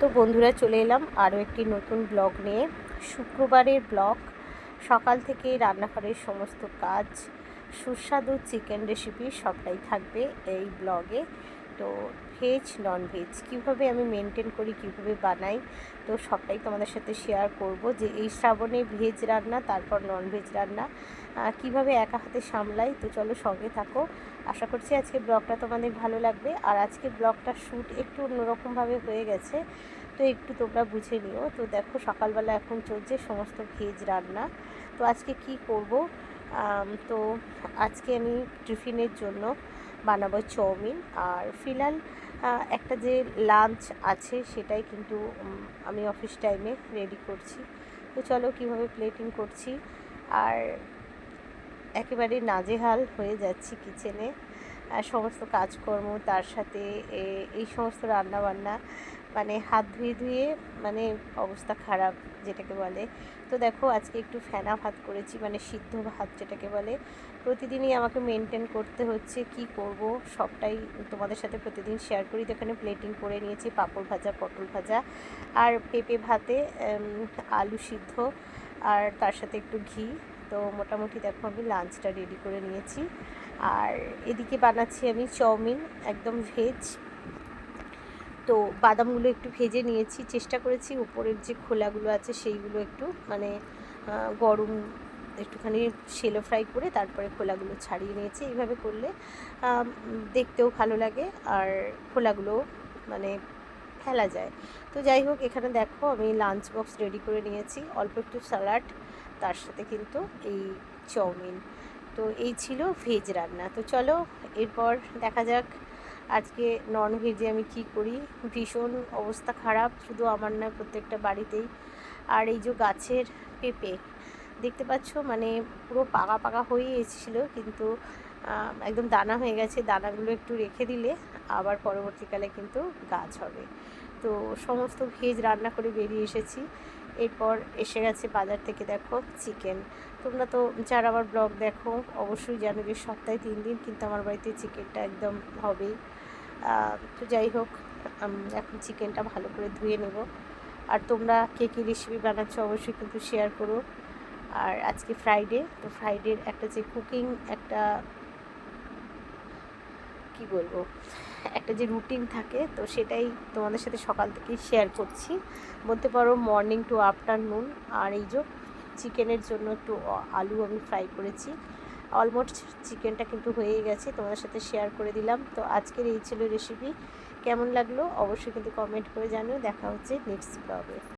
তো বন্ধুরা, চলে এলাম আরও একটি নতুন ব্লগ নিয়ে। শুক্রবারের ব্লগ। সকাল থেকে রান্নাঘরের সমস্ত কাজ, সুস্বাদু চিকেন রেসিপি সবটাই থাকবে এই ব্লগে। তো ভেজ নন ভেজ কীভাবে আমি মেনটেন করি, কীভাবে বানাই, তো সবটাই তোমাদের সাথে শেয়ার করব। যে এই শ্রাবণে ভেজ রান্না, তারপর নন ভেজ রান্না কীভাবে একা হাতে সামলাই। তো চলো সঙ্গে থাকো। আশা করছি আজকে ব্লগটা তোমাদের ভালো লাগবে। আর আজকে ব্লগটা শ্যুট একটু অন্যরকমভাবে হয়ে গেছে, তো একটু তোমরা বুঝে নিও। তো দেখো, সকালবেলা এখন চলছে সমস্ত ভেজ রান্না। তো আজকে কি করব, তো আজকে আমি টিফিনের জন্য বানাবো চাউমিন। আর ফিলহাল একটা যে লাঞ্চ আছে সেটাই কিন্তু আমি অফিস টাইমে রেডি করছি। তো চলো কীভাবে প্লেটিং করছি। আর একেবারে নাজেহাল হয়ে যাচ্ছি কিচেনে, সমস্ত কাজকর্ম, তার সাথে এই সমস্ত রান্নাবান্না, মানে হাত ধুয়ে ধুয়ে মানে অবস্থা খারাপ যেটাকে বলে। তো দেখো, আজকে একটু ফেনা ভাত করেছি, মানে সিদ্ধ ভাত যেটাকে বলে। প্রতিদিনই আমাকে মেনটেন করতে হচ্ছে, কি করব সবটাই তোমাদের সাথে প্রতিদিন শেয়ার করি। তো এখানে প্লেটিং করে নিয়েছি পাঁপড় ভাজা, পটল ভাজা, আর পেঁপে ভাতে আলু সিদ্ধ, আর তার সাথে একটু ঘি। তো মোটামুটি দেখো আমি লাঞ্চটা রেডি করে নিয়েছি। আর এদিকে বানাচ্ছি আমি চাউমিন, একদম ভেজ। তো বাদামগুলো একটু ভেজে নিয়েছি, চেষ্টা করেছি উপরের যে খোলাগুলো আছে সেইগুলো একটু মানে গরম একটুখানি শ্যালো ফ্রাই করে তারপরে খোলাগুলো ছাড়িয়ে নিয়েছি। এইভাবে করলে দেখতেও ভালো লাগে, আর খোলাগুলো মানে ফেলা যায়। তো যাই হোক, এখানে দেখো আমি লাঞ্চ বক্স রেডি করে নিয়েছি, অল্প একটু স্যালাড, তার সাথে কিন্তু এই চাউমিন। তো এই ছিল ভেজ রান্না। তো চলো এরপর দেখা যাক আজকে নন ভেজে আমি কি করি। ভীষণ অবস্থা খারাপ, শুধু আমার না, প্রত্যেকটা বাড়িতেই। আর এই যে গাছের পেঁপে দেখতে পাচ্ছ, মানে পুরো পাকা পাকা হয়ে এসেছিলো, কিন্তু একদম দানা হয়ে গেছে। দানাগুলো একটু রেখে দিলে আবার পরবর্তীকালে কিন্তু গাছ হবে। তো সমস্ত ভেজ রান্না করে বেরিয়ে এসেছি। এরপর এসে গেছে বাজার থেকে দেখো চিকেন। তোমরা তো যারা আমার ব্লগ দেখো অবশ্যই জানো যে সপ্তাহে 3 দিন কিন্তু আমার বাড়িতে চিকেনটা একদম হবেই। তো যাই হোক, এখন চিকেনটা ভালো করে ধুয়ে নেব। আর তোমরা কে কী রেসিপি বানাচ্ছ অবশ্যই কিন্তু শেয়ার করো। আর আজকে ফ্রাইডে, তো ফ্রাইডের একটা যে কুকিং একটা কি বলবো, একটা যে রুটিন থাকে, তো সেটাই তোমাদের সাথে সকাল থেকেই শেয়ার করছি, বলতে পারো মর্নিং টু আফটারনুন। আর এই যে চিকেনের জন্য একটু আলু আমি ফ্রাই করেছি। অলমোস্ট চিকেনটা কিন্তু হয়েই গেছে, তোমাদের সাথে শেয়ার করে দিলাম। তো আজকের এই ছিল রেসিপি। কেমন লাগলো অবশ্যই কিন্তু কমেন্ট করে জানিও। দেখা হচ্ছে নেক্সট ব্লগে।